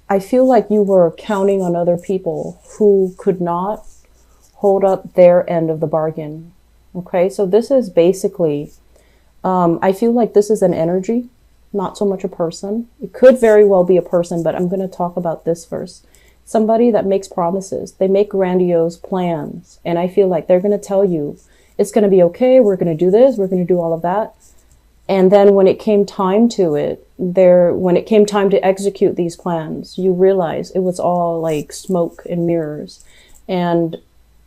I feel like you were counting on other people who could not hold up their end of the bargain. Okay, so this is basically, I feel like this is an energy, not so much a person. It could very well be a person, but I'm going to talk about this first. Somebody that makes promises, they make grandiose plans, and I feel like they're going to tell you it's going to be okay, we're going to do this, we're going to do all of that. And then when it came time to it, when it came time to execute these plans, you realize it was all like smoke and mirrors. And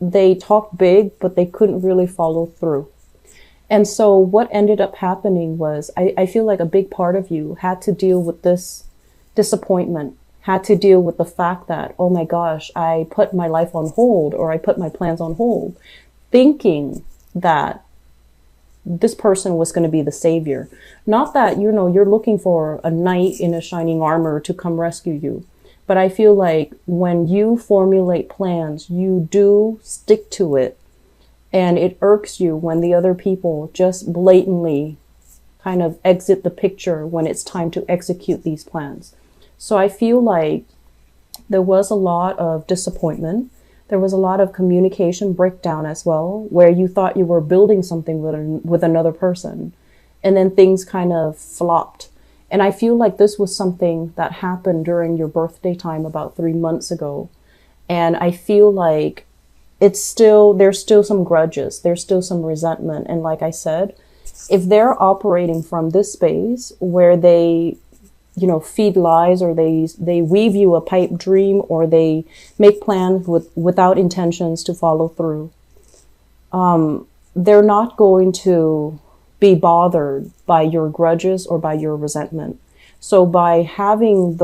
they talked big, but they couldn't really follow through. And so what ended up happening was I feel like a big part of you had to deal with this disappointment, had to deal with the fact that, oh my gosh, I put my life on hold, or I put my plans on hold, thinking that this person was going to be the savior. Not that, you're looking for a knight in a shining armor to come rescue you. But I feel like when you formulate plans, you do stick to it. And it irks you when the other people just blatantly kind of exit the picture when it's time to execute these plans. So I feel like there was a lot of disappointment. There was a lot of communication breakdown as well, where you thought you were building something with another person, and then things kind of flopped. And I feel like this was something that happened during your birthday time about 3 months ago. And I feel like there's still some grudges, there's still some resentment. And like I said, if they're operating from this space where they feed lies, or they weave you a pipe dream, or they make plans without intentions to follow through, they're not going to be bothered by your grudges or by your resentment. So by holding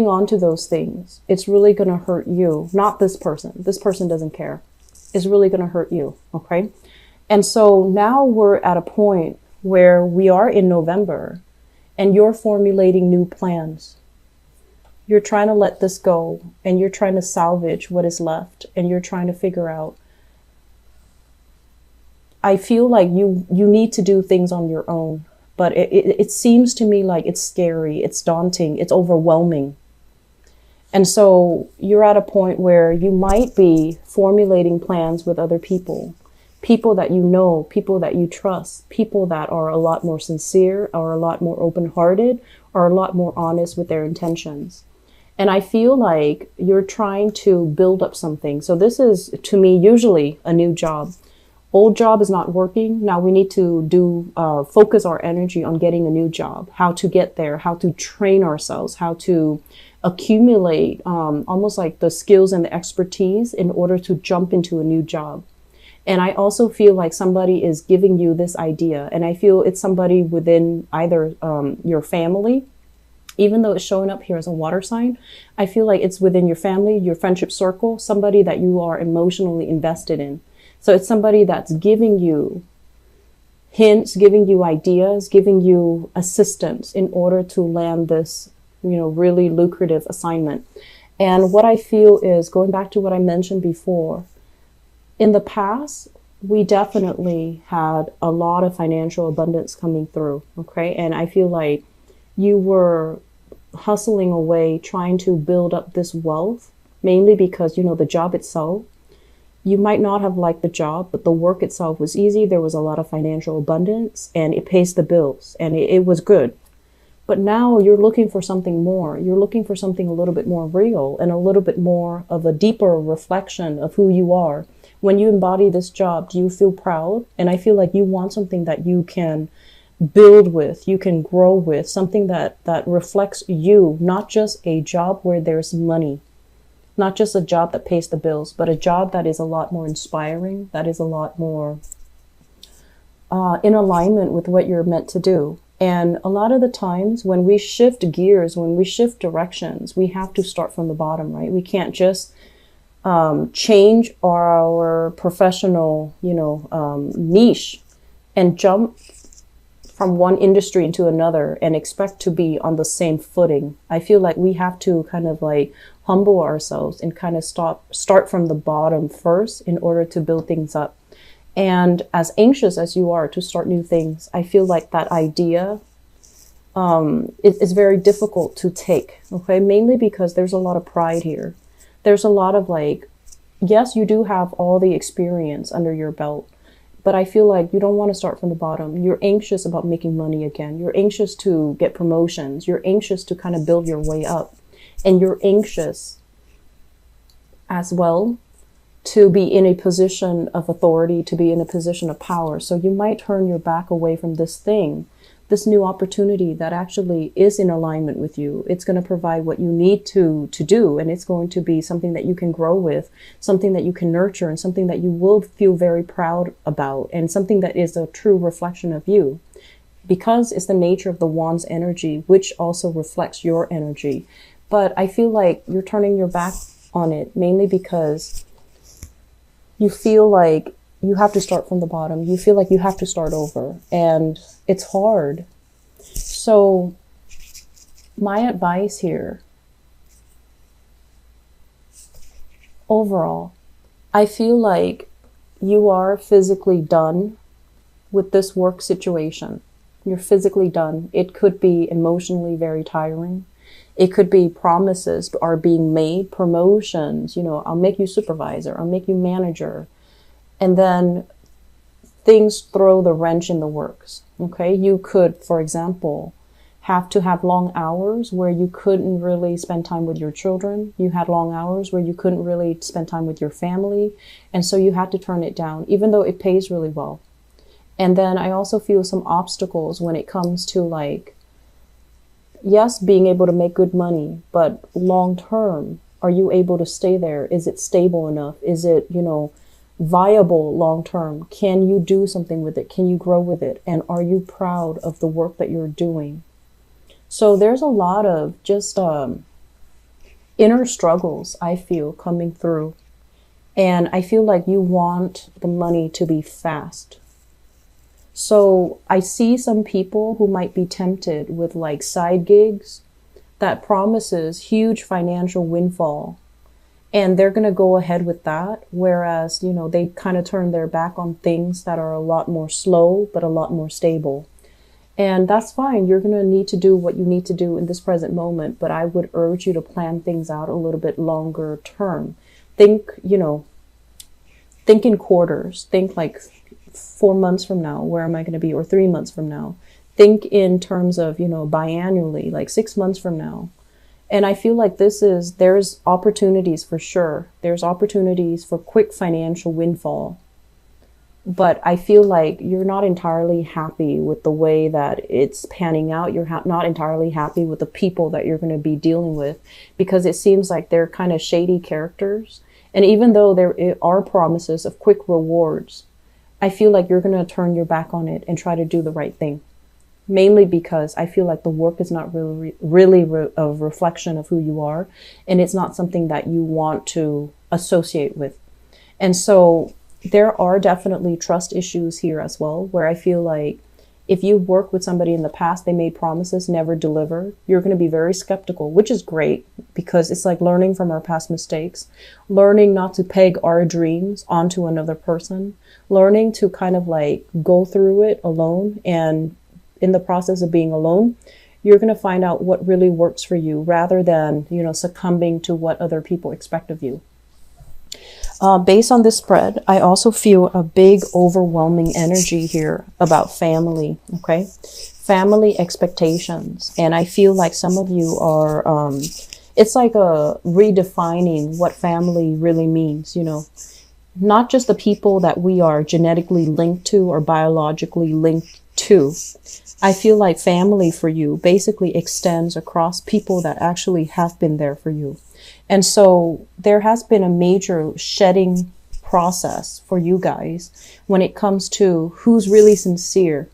on to those things, it's really going to hurt you, not this person. This person doesn't care. It's really going to hurt you. Okay. And so now we're at a point where we are in November, and you're formulating new plans. You're trying to let this go, and you're trying to salvage what is left, and you're trying to figure out. I feel like you need to do things on your own, but it seems to me like it's scary, it's daunting, it's overwhelming. And so you're at a point where you might be formulating plans with other people. People that you know, people that you trust, people that are a lot more sincere, are a lot more open-hearted, are a lot more honest with their intentions. And I feel like you're trying to build up something. So this is, to me, usually a new job. Old job is not working. Now we need to focus our energy on getting a new job, how to get there, how to train ourselves, how to accumulate almost like the skills and the expertise in order to jump into a new job. And I also feel like somebody is giving you this idea, and I feel it's somebody within either your family, even though it's showing up here as a water sign. I feel like it's within your family, your friendship circle, somebody that you are emotionally invested in. So it's somebody that's giving you hints, giving you ideas, giving you assistance in order to land this, really lucrative assignment. And what I feel is, going back to what I mentioned before, in the past, we definitely had a lot of financial abundance coming through, okay? And I feel like you were hustling away, trying to build up this wealth, mainly because, the job itself, you might not have liked the job, but the work itself was easy. There was a lot of financial abundance, and it pays the bills, and it was good. But now you're looking for something more. You're looking for something a little bit more real, and a little bit more of a deeper reflection of who you are. When you embody this job, do you feel proud? And I feel like you want something that you can build with, you can grow with, something that reflects you, not just a job where there's money, not just a job that pays the bills, but a job that is a lot more inspiring, that is a lot more in alignment with what you're meant to do. And a lot of the times when we shift gears, when we shift directions, we have to start from the bottom, right? We can't just change our professional, niche and jump from one industry into another and expect to be on the same footing. I feel like we have to kind of like humble ourselves and kind of start from the bottom first in order to build things up. And as anxious as you are to start new things, I feel like that idea it's very difficult to take, okay? Mainly because there's a lot of pride here. There's a lot of like, yes, you do have all the experience under your belt, but I feel like you don't want to start from the bottom. You're anxious about making money again. You're anxious to get promotions. You're anxious to kind of build your way up. And you're anxious as well to be in a position of authority, to be in a position of power. So you might turn your back away from this thing, this new opportunity that actually is in alignment with you. It's going to provide what you need to do, and it's going to be something that you can grow with, something that you can nurture, and something that you will feel very proud about, and something that is a true reflection of you. Because it's the nature of the wand's energy, which also reflects your energy. But I feel like you're turning your back on it, mainly because you feel like you have to start from the bottom. You feel like you have to start over, and it's hard. So my advice here, overall, I feel like you are physically done with this work situation. You're physically done. It could be emotionally very tiring. It could be promises are being made, promotions, I'll make you supervisor, I'll make you manager. And then things throw the wrench in the works, okay? You could, for example, have to have long hours where you couldn't really spend time with your children. You had long hours where you couldn't really spend time with your family. And so you had to turn it down, even though it pays really well. And then I also feel some obstacles when it comes to like, yes, being able to make good money, but long term, are you able to stay there? Is it stable enough? Is it, viable long term? Can you do something with it? Can you grow with it? And are you proud of the work that you're doing? So there's a lot of just inner struggles, I feel, coming through. And I feel like you want the money to be fast. So I see some people who might be tempted with like side gigs that promises huge financial windfall. And they're going to go ahead with that. Whereas, they kind of turn their back on things that are a lot more slow, but a lot more stable. And that's fine. You're going to need to do what you need to do in this present moment. But I would urge you to plan things out a little bit longer term. Think in quarters. Think like 4 months from now, where am I going to be? Or 3 months from now. Think in terms of, biannually, like 6 months from now. And I feel like there's opportunities for sure. There's opportunities for quick financial windfall. But I feel like you're not entirely happy with the way that it's panning out. You're not entirely happy with the people that you're going to be dealing with, because it seems like they're kind of shady characters. And even though there are promises of quick rewards, I feel like you're going to turn your back on it and try to do the right thing. Mainly because I feel like the work is not really a reflection of who you are. And it's not something that you want to associate with. And so there are definitely trust issues here as well, where I feel like if you work with somebody in the past, they made promises, never delivered, you're going to be very skeptical, which is great, because it's like learning from our past mistakes, learning not to peg our dreams onto another person, learning to kind of like go through it alone. And in the process of being alone, you're going to find out what really works for you, rather than, succumbing to what other people expect of you. Based on this spread, I also feel a big overwhelming energy here about family. Okay. Family expectations. And I feel like some of you are, it's like a redefining what family really means, not just the people that we are genetically linked to or biologically linked to. I feel like family for you basically extends across people that actually have been there for you. And so there has been a major shedding process for you guys when it comes to who's really sincere,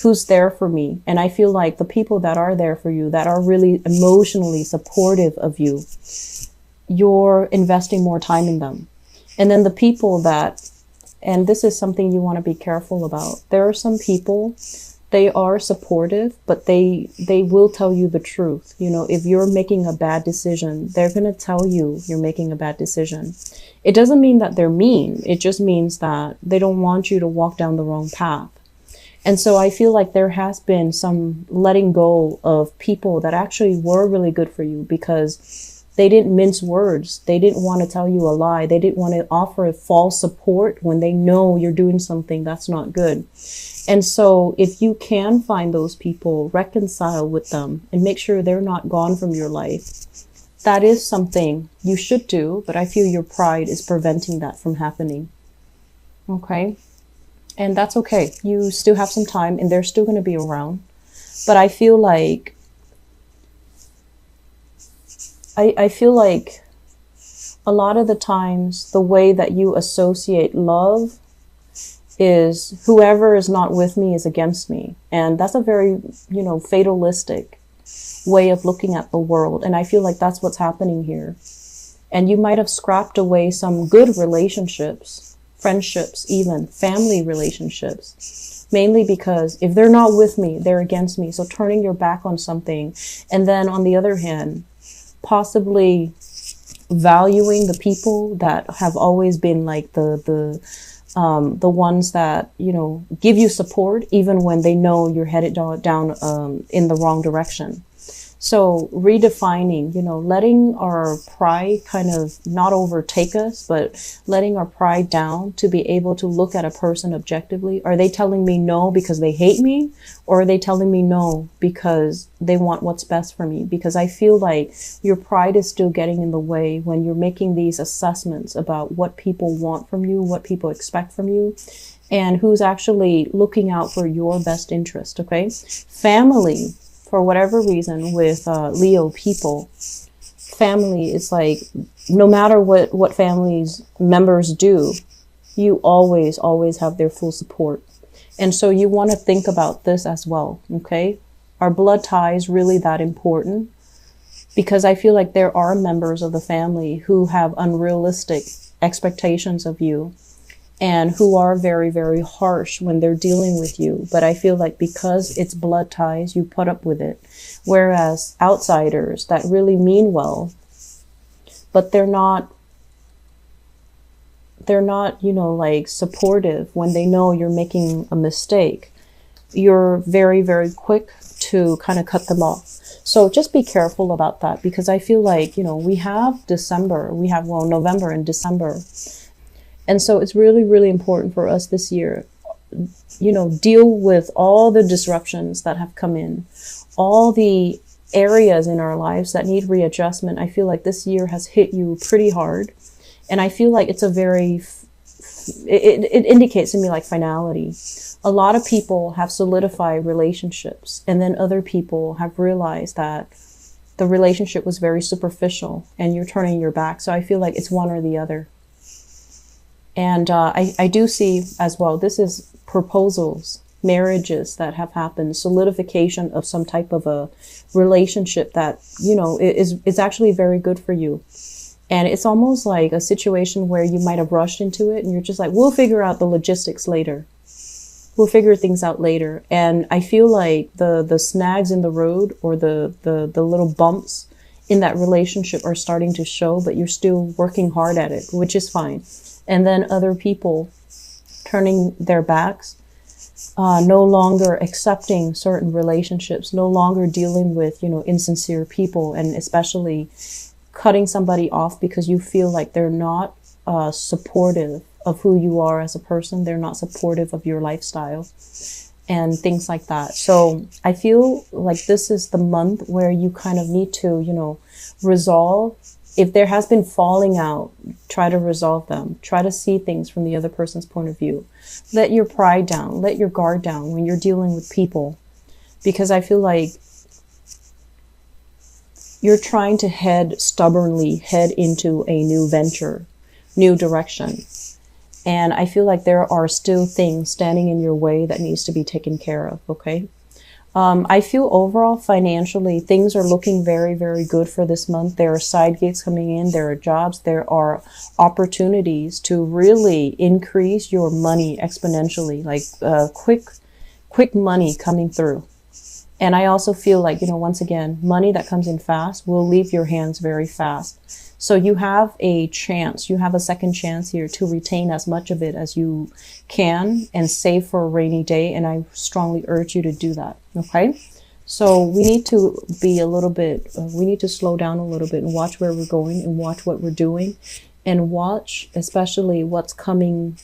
who's there for me. And I feel like the people that are there for you, that are really emotionally supportive of you, you're investing more time in them. And then the people that, and this is something you want to be careful about. There are some people, they are supportive, but they will tell you the truth. If you're making a bad decision, they're going to tell you you're making a bad decision. It doesn't mean that they're mean. It just means that they don't want you to walk down the wrong path. And so I feel like there has been some letting go of people that actually were really good for you, because they didn't mince words. They didn't want to tell you a lie. They didn't want to offer false support when they know you're doing something that's not good. And so if you can find those people, reconcile with them and make sure they're not gone from your life, that is something you should do. But I feel your pride is preventing that from happening. Okay. And that's okay. You still have some time and they're still going to be around. But I feel like I feel like a lot of the times the way that you associate love is whoever is not with me is against me. And that's a very, fatalistic way of looking at the world. And I feel like that's what's happening here. And you might have scrapped away some good relationships, friendships, even family relationships, mainly because if they're not with me, they're against me. So turning your back on something. And then on the other hand, possibly valuing the people that have always been like the ones that, give you support, even when they know you're headed down in the wrong direction. So redefining, letting our pride kind of not overtake us, but letting our pride down to be able to look at a person objectively. Are they telling me no because they hate me? Or are they telling me no because they want what's best for me? Because I feel like your pride is still getting in the way when you're making these assessments about what people want from you, what people expect from you, and who's actually looking out for your best interest. Okay. Family, for whatever reason, with Leo people, family is like, no matter what family's members do, you always have their full support. And so you want to think about this as well, okay? Are blood ties really that important? Because I feel like there are members of the family who have unrealistic expectations of you and who are very, very harsh when they're dealing with you. But I feel like because it's blood ties, you put up with it. Whereas outsiders that really mean well, but they're not, like supportive when they know you're making a mistake, you're very, very quick to kind of cut them off. So just be careful about that, because I feel like, we have November and December. And so it's really, really important for us this year, deal with all the disruptions that have come in, all the areas in our lives that need readjustment. I feel like this year has hit you pretty hard. And I feel like it's it indicates to me like finality. A lot of people have solidified relationships, and then other people have realized that the relationship was very superficial and you're turning your back. So I feel like it's one or the other. And I do see as well, this is proposals, marriages that have happened, solidification of some type of a relationship that, is actually very good for you. And it's almost like a situation where you might have rushed into it and you're just like, we'll figure out the logistics later. We'll figure things out later. And I feel like the snags in the road, or the little bumps in that relationship are starting to show, but you're still working hard at it, which is fine. And then other people turning their backs, no longer accepting certain relationships, no longer dealing with, insincere people, and especially cutting somebody off because you feel like they're not supportive of who you are as a person. They're not supportive of your lifestyle and things like that. So I feel like this is the month where you kind of need to, resolve. If there has been falling out, try to resolve them. Try to see things from the other person's point of view. Let your pride down. Let your guard down when you're dealing with people. Because I feel like you're trying to stubbornly head into a new venture, new direction. And I feel like there are still things standing in your way that needs to be taken care of, okay? I feel overall financially, things are looking very, very good for this month. There are side gigs coming in. There are jobs. There are opportunities to really increase your money exponentially, like quick money coming through. And I also feel like, once again, money that comes in fast will leave your hands very fast. So you have a chance, you have a second chance here to retain as much of it as you can and save for a rainy day. And I strongly urge you to do that. Okay. So we need to be a little bit, we need to slow down a little bit and watch where we're going and watch what we're doing and watch especially what's coming.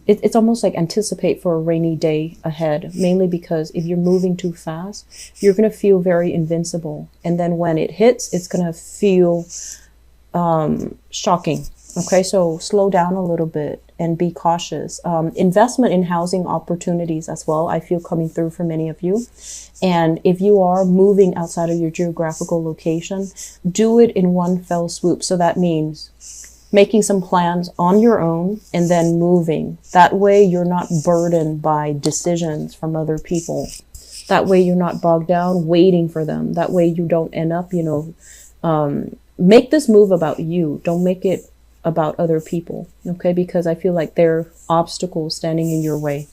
It's almost like anticipate for a rainy day ahead, mainly because if you're moving too fast, you're going to feel very invincible. And then when it hits, it's going to feel shocking. Okay, so slow down a little bit and be cautious. Investment in housing opportunities as well, I feel coming through for many of you. And if you are moving outside of your geographical location, do it in one fell swoop. So that means making some plans on your own and then moving. That way you're not burdened by decisions from other people. That way you're not bogged down waiting for them. That way you don't end up, make this move about you. Don't make it about other people, okay? Because I feel like there are obstacles standing in your way.